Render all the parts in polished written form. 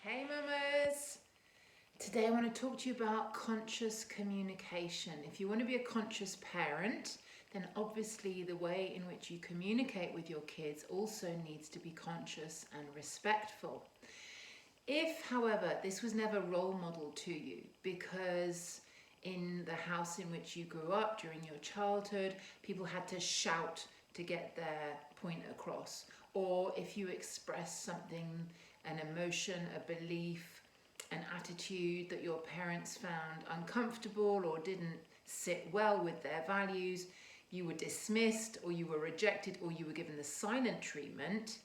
Hey mamas! Today I want to talk to you about conscious communication. If you want to be a conscious parent, then obviously the way in which you communicate with your kids also needs to be conscious and respectful. If, however, this was never role modeled to you because in the house in which you grew up during your childhood, people had to shout to get their point across, or if you expressed something, an emotion, a belief, an attitude that your parents found uncomfortable or didn't sit well with their values, you were dismissed or you were rejected or you were given the silent treatment,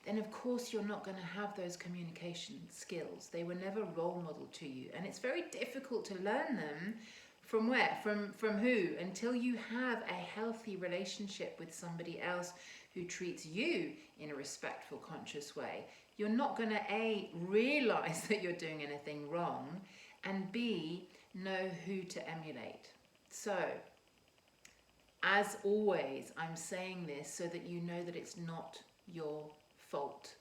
then of course you're not going to have those communication skills. They were never role modeled to you, and it's very difficult to learn them. From where? From who? Until you have a healthy relationship with somebody else who treats you in a respectful, conscious way. You're not going to A, realize that you're doing anything wrong, and B, know who to emulate. So, as always, I'm saying this so that you know that it's not your fault.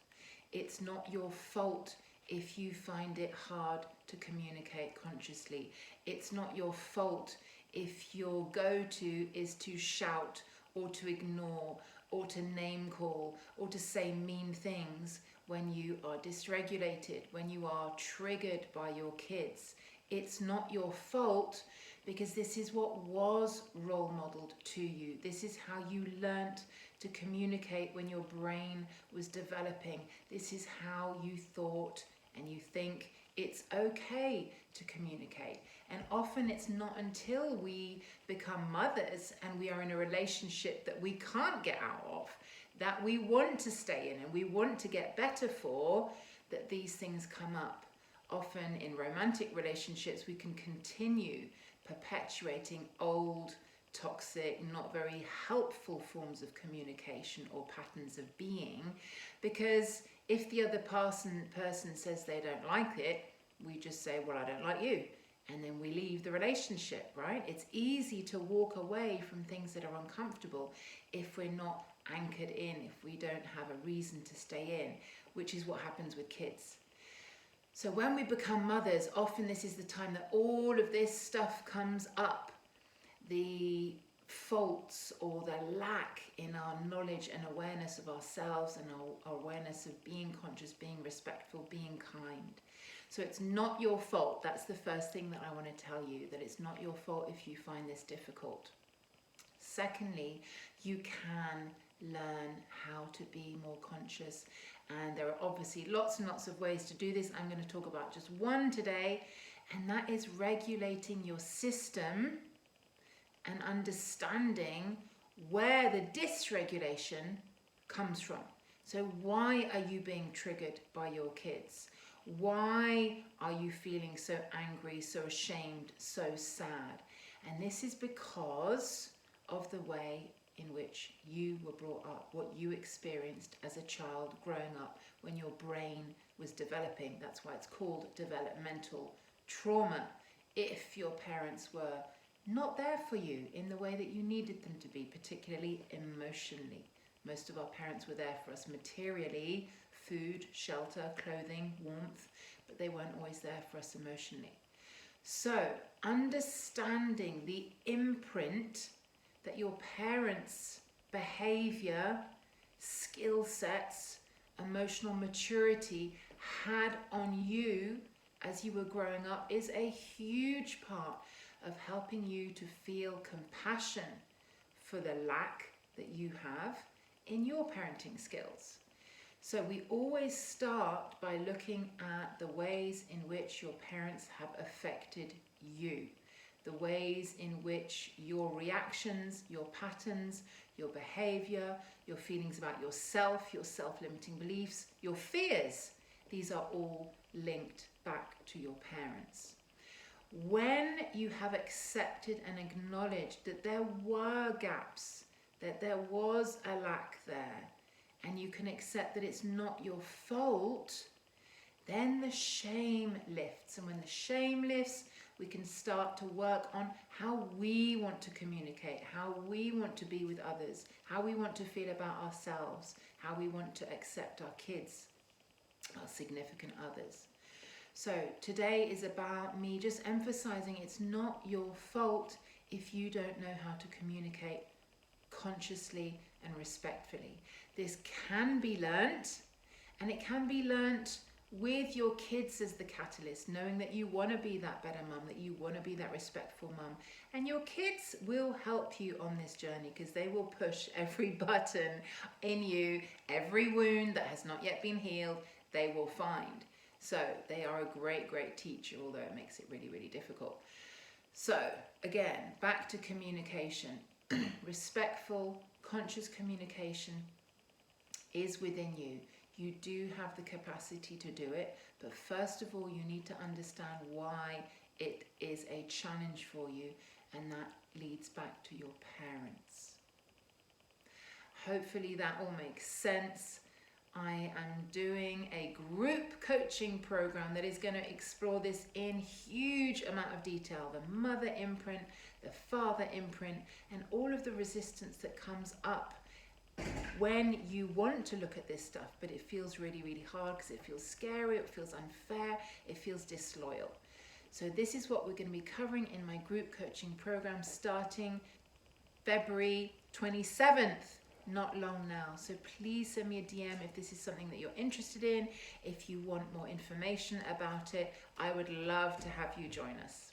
It's not your fault if you find it hard to communicate consciously. It's not your fault if your go-to is to shout or to ignore or to name call or to say mean things when you are dysregulated, when you are triggered by your kids. It's not your fault because this is what was role modeled to you. This is how you learnt to communicate when your brain was developing. This is how you thought and you think it's okay to communicate. And often it's not until we become mothers and we are in a relationship that we can't get out of, that we want to stay in and we want to get better for, that these things come up. Often in romantic relationships, we can continue perpetuating old, toxic, not very helpful forms of communication or patterns of being, because if the other person says they don't like it, we just say, well, I don't like you. And then we leave the relationship, right? It's easy to walk away from things that are uncomfortable if we're not anchored in, if we don't have a reason to stay in, which is what happens with kids. So when we become mothers, often this is the time that all of this stuff comes up. The faults or the lack in our knowledge and awareness of ourselves and our awareness of being conscious, being respectful, being kind. So it's not your fault. That's the first thing that I want to tell you, that it's not your fault if you find this difficult. Secondly, you can learn how to be more conscious, and there are obviously lots and lots of ways to do this. I'm going to talk about just one today, and that is regulating your system and understanding where the dysregulation comes from. So why are you being triggered by your kids? Why are you feeling so angry, so ashamed, so sad? And this is because of the way in which you were brought up, what you experienced as a child growing up when your brain was developing. That's why it's called developmental trauma. If your parents were not there for you in the way that you needed them to be, particularly emotionally. Most of our parents were there for us materially, food, shelter, clothing, warmth, but they weren't always there for us emotionally. So, understanding the imprint that your parents' behaviour, skill sets, emotional maturity had on you as you were growing up is a huge part of helping you to feel compassion for the lack that you have in your parenting skills. So we always start by looking at the ways in which your parents have affected you, the ways in which your reactions, your patterns, your behavior, your feelings about yourself, your self-limiting beliefs, your fears, these are all linked back to your parents. When you have accepted and acknowledged that there were gaps, that there was a lack there, and you can accept that it's not your fault, then the shame lifts. And when the shame lifts, we can start to work on how we want to communicate, how we want to be with others, how we want to feel about ourselves, how we want to accept our kids, our significant others. So today is about me just emphasizing it's not your fault if you don't know how to communicate consciously and respectfully. This can be learnt, and it can be learnt with your kids as the catalyst, knowing that you want to be that better mum, that you want to be that respectful mum. And your kids will help you on this journey, because they will push every button in you, every wound that has not yet been healed, they will find. So they are a great, great teacher, although it makes it really, really difficult. So again, back to communication. Respectful, conscious communication is within you. You do have the capacity to do it, but first of all, you need to understand why it is a challenge for you, and that leads back to your parents. Hopefully that all makes sense. I am doing a group coaching program that is going to explore this in huge amount of detail. The mother imprint, the father imprint, and all of the resistance that comes up when you want to look at this stuff, but it feels really, really hard because it feels scary, it feels unfair, it feels disloyal. So this is what we're going to be covering in my group coaching program starting February 27th. Not long now. So please send me a DM if this is something that you're interested in. If you want more information about it, I would love to have you join us.